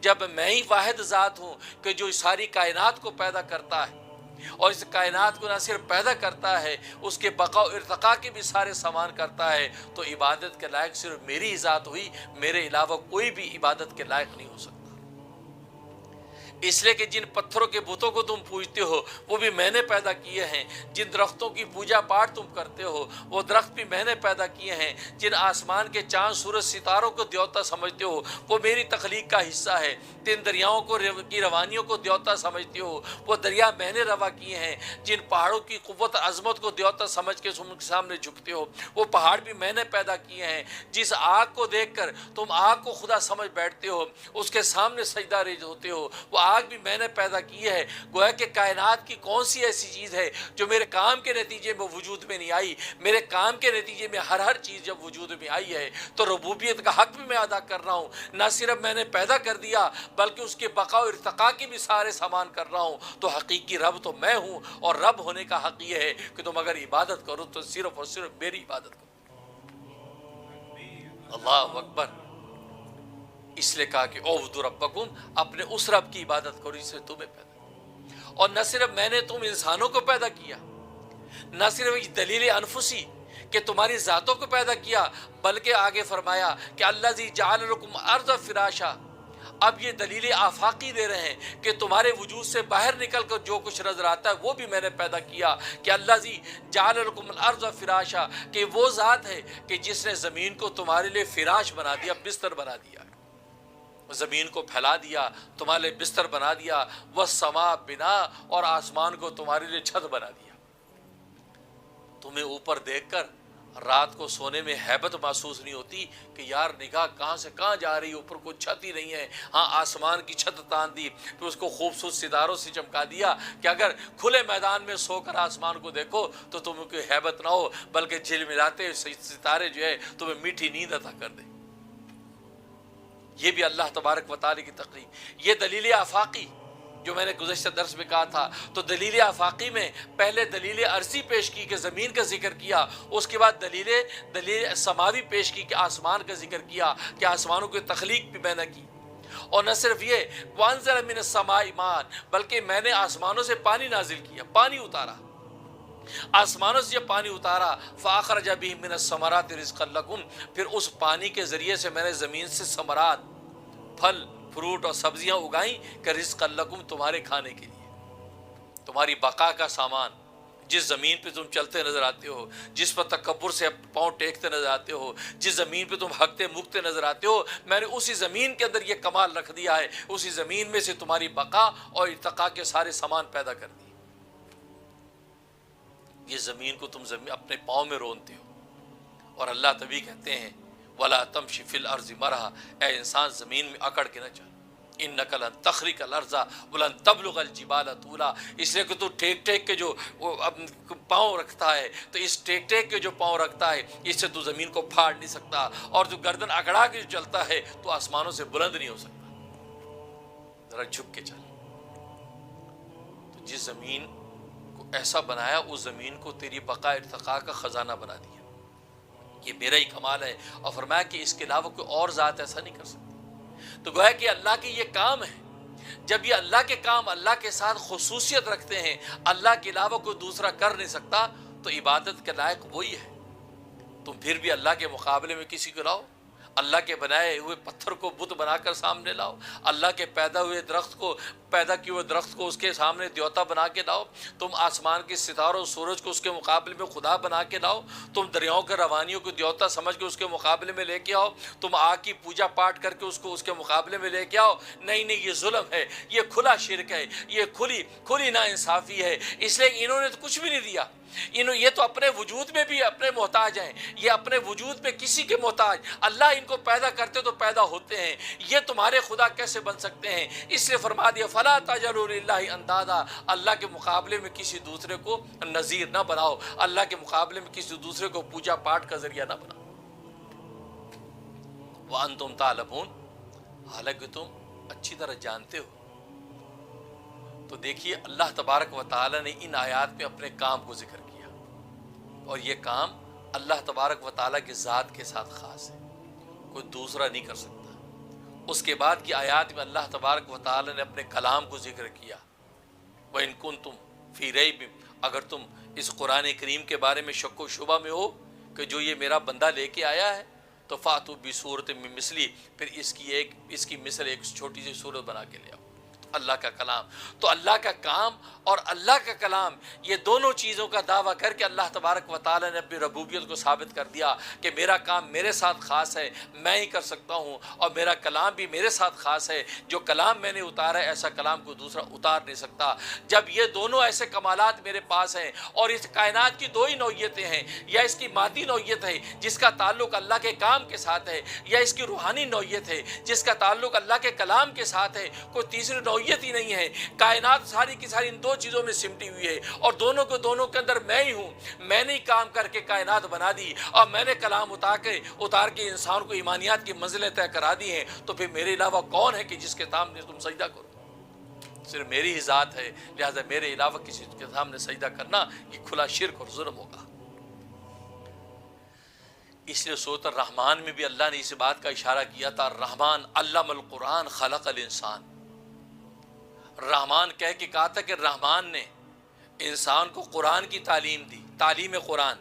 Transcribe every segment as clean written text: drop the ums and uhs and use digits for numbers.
جب میں ہی واحد ذات ہوں کہ جو ساری کائنات کو پیدا کرتا ہے اور اس کائنات کو نہ صرف پیدا کرتا ہے، اس کے بقا و ارتقاء کے بھی سارے سامان کرتا ہے، تو عبادت کے لائق صرف میری ہی ذات ہوئی، میرے علاوہ کوئی بھی عبادت کے لائق نہیں ہو سکتا۔ اس لیے کہ جن پتھروں کے بتوں کو تم پوجتے ہو وہ بھی میں نے پیدا کیے ہیں، جن درختوں کی پوجا پاٹ تم کرتے ہو وہ درخت بھی میں نے پیدا کیے ہیں، جن آسمان کے چاند سورج ستاروں کو دیوتا سمجھتے ہو وہ میری تخلیق کا حصہ ہے، جن دریاؤں کی روانیوں کو دیوتا سمجھتے ہو وہ دریا میں نے روا کیے ہیں، جن پہاڑوں کی قوت عظمت کو دیوتا سمجھ کے تم کے سامنے جھکتے ہو وہ پہاڑ بھی میں نے پیدا کیے ہیں، جس آگ کو دیکھ کر تم آگ کو خدا سمجھ بیٹھتے ہو، اس کے سامنے سجدہ ریز ہوتے ہو، وہ آگ بھی میں نے پیدا کی ہے۔ گویا کہ کائنات کی کون سی ایسی چیز ہے جو میرے کام کے نتیجے میں وجود میں نہیں آئی؟ میرے کام کے نتیجے میں ہر چیز جب وجود میں آئی ہے تو ربوبیت کا حق بھی میں ادا کر رہا ہوں، نہ صرف میں نے پیدا کر دیا بلکہ اس کے بقا و ارتقاء کی بھی سارے سامان کر رہا ہوں، تو حقیقی رب تو میں ہوں، اور رب ہونے کا حق یہ ہے کہ تم اگر عبادت کرو تو صرف اور صرف میری عبادت کرو۔ اللہ اکبر۔ اس لیے کہا کہ اعبدوا ربکم، اپنے اس رب کی عبادت کرو جس نے تمہیں پیدا کیا، اور نہ صرف میں نے تم انسانوں کو پیدا کیا، نہ صرف دلیل انفسی کہ تمہاری ذاتوں کو پیدا کیا، بلکہ آگے فرمایا کہ الذی جعل لکم الارض فراشا۔ اب یہ دلیل آفاقی دے رہے ہیں کہ تمہارے وجود سے باہر نکل کر جو کچھ نظر آتا ہے وہ بھی میں نے پیدا کیا، کہ الذی جعل لکم الارض فراشا، کہ وہ ذات ہے کہ جس نے زمین کو تمہارے لیے فراش بنا دیا، بستر بنا دیا، زمین کو پھیلا دیا، تمہارے لیے بستر بنا دیا، والسماء بنا، اور آسمان کو تمہارے لیے چھت بنا دیا۔ تمہیں اوپر دیکھ کر رات کو سونے میں ہیبت محسوس نہیں ہوتی کہ یار نگاہ کہاں سے کہاں جا رہی ہے، اوپر کوئی چھت ہی نہیں ہے؟ ہاں، آسمان کی چھت تان دی، پھر اس کو خوبصورت ستاروں سے چمکا دیا کہ اگر کھلے میدان میں سو کر آسمان کو دیکھو تو تمہیں کوئی ہیبت نہ ہو، بلکہ جھلملاتے ستارے جو ہے تمہیں میٹھی نیند عطا کر دے۔ یہ بھی اللہ تبارک و تعالی کی تقریب۔ یہ دلیل آفاقی جو میں نے گزشتہ درس میں کہا تھا، تو دلیل آفاقی میں پہلے دلیل عرضی پیش کی کہ زمین کا ذکر کیا، اس کے بعد دلیل سماوی پیش کی کہ آسمان کا ذکر کیا، کہ آسمانوں کی تخلیق بھی میں نے کی۔ اور نہ صرف یہ وانزل من السماء ماء، بلکہ میں نے آسمانوں سے پانی نازل کیا، پانی اتارا، آسمانوں سے جب پانی اتارا، فاخرج به من الثمرات رزقا لکم، پھر اس پانی کے ذریعے سے میں نے زمین سے ثمرات، پھل فروٹ اور سبزیاں اگائیں کہ رزقا لکم، تمہارے کھانے کے لیے، تمہاری بقا کا سامان۔ جس زمین پہ تم چلتے نظر آتے ہو، جس پر تکبر سے پاؤں ٹیکتے نظر آتے ہو، جس زمین پہ تم ہکتے مکتے نظر آتے ہو، میں نے اسی زمین کے اندر یہ کمال رکھ دیا ہے، اسی زمین میں سے تمہاری بقا اور ارتقاء کے سارے سامان پیدا کر دیے۔ یہ زمین کو تم اپنے پاؤں میں رونتے ہو، اور اللہ تبھی کہتے ہیں وَلَا تَمْشِ فِي الْأَرْضِ مَرَحًا، اے انسان زمین میں اکڑ کے نہ چل، اِنَّكَ لَن تَخْرِقَ الْأَرْضَ وَلَن تَبْلُغَ الْجِبَالَ طُولًا، اس لیے کہ تو ٹیک ٹیک کے جو پاؤں رکھتا ہے، تو اس ٹیک ٹیک کے جو پاؤں رکھتا ہے اس سے تو زمین کو پھاڑ نہیں سکتا، اور جو گردن اکڑا کے جو چلتا ہے تو آسمانوں سے بلند نہیں ہو سکتا، ذرا جھک کے چل۔ تو جس زمین کو ایسا بنایا، اس زمین کو تیری بقا ارتقاء کا خزانہ بنا دیا، یہ میرا ہی کمال ہے، اور فرمایا کہ اس کے علاوہ کوئی اور ذات ایسا نہیں کر سکتی۔ تو گویا کہ اللہ کے یہ کام ہے، جب یہ اللہ کے کام اللہ کے ساتھ خصوصیت رکھتے ہیں، اللہ کے علاوہ کوئی دوسرا کر نہیں سکتا، تو عبادت کے لائق وہی ہے۔ تم پھر بھی اللہ کے مقابلے میں کسی کو لاؤ، اللہ کے بنائے ہوئے پتھر کو بت بنا کر سامنے لاؤ، اللہ کے پیدا کیے ہوئے درخت کو اس کے سامنے دیوتا بنا کے لاؤ، تم آسمان کے ستاروں سورج کو اس کے مقابلے میں خدا بنا کے لاؤ، تم دریاؤں کے روانیوں کو دیوتا سمجھ کے اس کے مقابلے میں لے کے آؤ، تم آگ کی پوجا پاٹ کر کے اس کو اس کے مقابلے میں لے کے آؤ، نہیں، یہ ظلم ہے، یہ کھلا شرک ہے، یہ کھلی ناانصافی ہے۔ اس لیے انہوں نے تو کچھ بھی نہیں دیا، یہ تو اپنے وجود میں بھی اپنے محتاج ہیں، یہ اپنے وجود میں کسی کے محتاج، اللہ ان کو پیدا کرتے تو پیدا ہوتے ہیں، یہ تمہارے خدا کیسے بن سکتے ہیں؟ اس لیے فرما دیا فلا تجعلوا للہ اندادا، اللہ کے مقابلے میں کسی دوسرے کو نظیر نہ بناؤ، اللہ کے مقابلے میں کسی دوسرے کو پوجا پاٹ کا ذریعہ نہ بناؤ۔ وانتم تعلمون، حالانکہ تم اچھی طرح جانتے ہو۔ تو دیکھیے اللہ تبارک و تعالی نے ان آیات میں اپنے کام کو ذکر کیا، اور یہ کام اللہ تبارک و تعالی کی ذات کے ساتھ خاص ہے، کوئی دوسرا نہیں کر سکتا۔ اس کے بعد کی آیات میں اللہ تبارک و تعالی نے اپنے کلام کو ذکر کیا، وَإِن كُنتُمْ فِي رَيْبٍ، اگر تم اس قرآن کریم کے بارے میں شک و شبہ میں ہو کہ جو یہ میرا بندہ لے کے آیا ہے، تو فَأْتُوا بِسُورَةٍ مِّن مِّثْلِهِ، پھر اس کی مثل ایک چھوٹی سی صورت بنا کے لے آؤ۔ اللہ کا کلام، تو اللہ کا کام اور اللہ کا کلام، یہ دونوں چیزوں کا دعویٰ کر کے اللہ تبارک و تعالی نے اپنی ربوبیت کو ثابت کر دیا کہ میرا کام میرے ساتھ خاص ہے، میں ہی کر سکتا ہوں، اور میرا کلام بھی میرے ساتھ خاص ہے، جو کلام میں نے اتارا ہے ایسا کلام کو دوسرا اتار نہیں سکتا۔ جب یہ دونوں ایسے کمالات میرے پاس ہیں، اور اس کائنات کی دو ہی نوعیتیں ہیں، یا اس کی مادی نوعیت ہے جس کا تعلق اللہ کے کام کے ساتھ ہے، یا اس کی روحانی نوعیت ہے جس کا تعلق اللہ کے کلام کے ساتھ ہے، کوئی تیسری نوعیت ہی نہیں ہے۔ کائنات ساری کی ساری ان دو چیزوں میں سمٹی ہوئی ہے، اور دونوں کے اندر میں ہی ہوں۔ میں نے کام کر کے کائنات بنا دی، اور میں نے کلام اتار کے انسان کو ایمانیات کی منزلیں طے کرا دی ہیں، تو پھر میرے علاوہ کون ہے کہ جس کے سامنے تم سجدہ کرو؟ صرف میری ہی ذات ہے، لہذا میرے علاوہ کسی کے سامنے سجدہ کرنا یہ کھلا شرک اور ظلم ہوگا۔ اس لیے سورۃ الرحمن میں بھی اللہ نے اس بات کا اشارہ کیا تھا، الرحمن علم القرآن خلق الانسان۔ رحمان کہہ کے کہا تھا کہ رحمان نے انسان کو قرآن کی تعلیم دی، تعلیم قرآن۔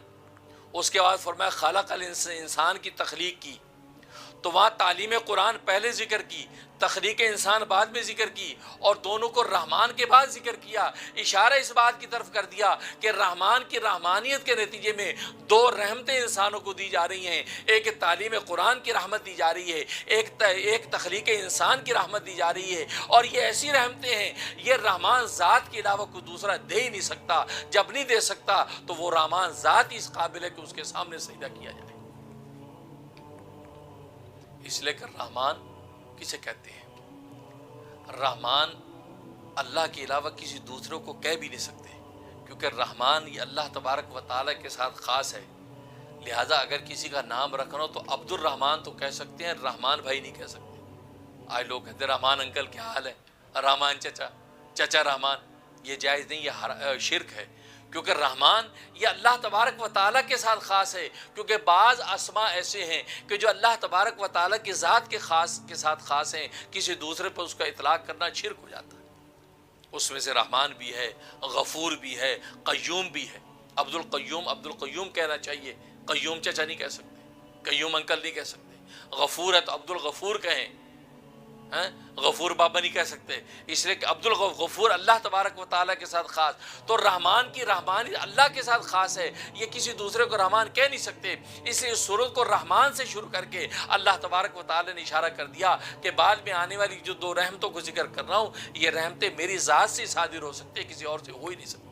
اس کے بعد فرمایا خلق الانسان کی تخلیق کی، تو وہاں تعلیم قرآن پہلے ذکر کی، تخلیق انسان بعد میں ذکر کی، اور دونوں کو رحمان کے بعد ذکر کیا۔ اشارہ اس بات کی طرف کر دیا کہ رحمان کی رحمانیت کے نتیجے میں دو رحمتیں انسانوں کو دی جا رہی ہیں، ایک تعلیم قرآن کی رحمت دی جا رہی ہے، ایک تخلیق انسان کی رحمت دی جا رہی ہے، اور یہ ایسی رحمتیں ہیں یہ رحمان ذات کے علاوہ کوئی دوسرا دے ہی نہیں سکتا۔ جب نہیں دے سکتا تو وہ رحمان ذات ہی اس قابل ہے کہ اس کے سامنے سجدہ کیا جائے۔ اس لیے کہ رحمان کسے کہتے ہیں؟ رحمان اللہ کے علاوہ کسی دوسرے کو کہہ بھی نہیں سکتے، کیونکہ رحمان یہ اللہ تبارک و تعالیٰ کے ساتھ خاص ہے۔ لہٰذا اگر کسی کا نام رکھنا ہو تو عبد الرحمان تو کہہ سکتے ہیں، رحمان بھائی نہیں کہہ سکتے۔ آج لوگ کہتے ہیں رحمان انکل کیا حال ہے، رحمان چچا رحمان، یہ جائز نہیں، یہ شرک ہے، کیونکہ رحمان یہ اللہ تبارک و تعالیٰ کے ساتھ خاص ہے۔ کیونکہ بعض اسماء ایسے ہیں کہ جو اللہ تبارک و تعالیٰ کی ذات کے ساتھ خاص ہیں، کسی دوسرے پر اس کا اطلاق کرنا شرک ہو جاتا ہے۔ اس میں سے رحمان بھی ہے، غفور بھی ہے، قیوم بھی ہے۔ عبد القیوم کہنا چاہیے، قیوم چچا نہیں کہہ سکتے، قیوم انکل نہیں کہہ سکتے۔ غفور ہے تو عبد الغفور کہیں، غفور بابا نہیں کہہ سکتے، اس لیے کہ عبد الغفور اللہ تبارک و تعالیٰ کے ساتھ خاص۔ تو رحمان کی رحمانی اللہ کے ساتھ خاص ہے، یہ کسی دوسرے کو رحمان کہہ نہیں سکتے۔ اس لیے اس سورت کو رحمان سے شروع کر کے اللہ تبارک و تعالیٰ نے اشارہ کر دیا کہ بعد میں آنے والی جو دو رحمتوں کو ذکر کر رہا ہوں، یہ رحمتیں میری ذات سے صادر ہو سکتی ہے، کسی اور سے ہو ہی نہیں سکتی۔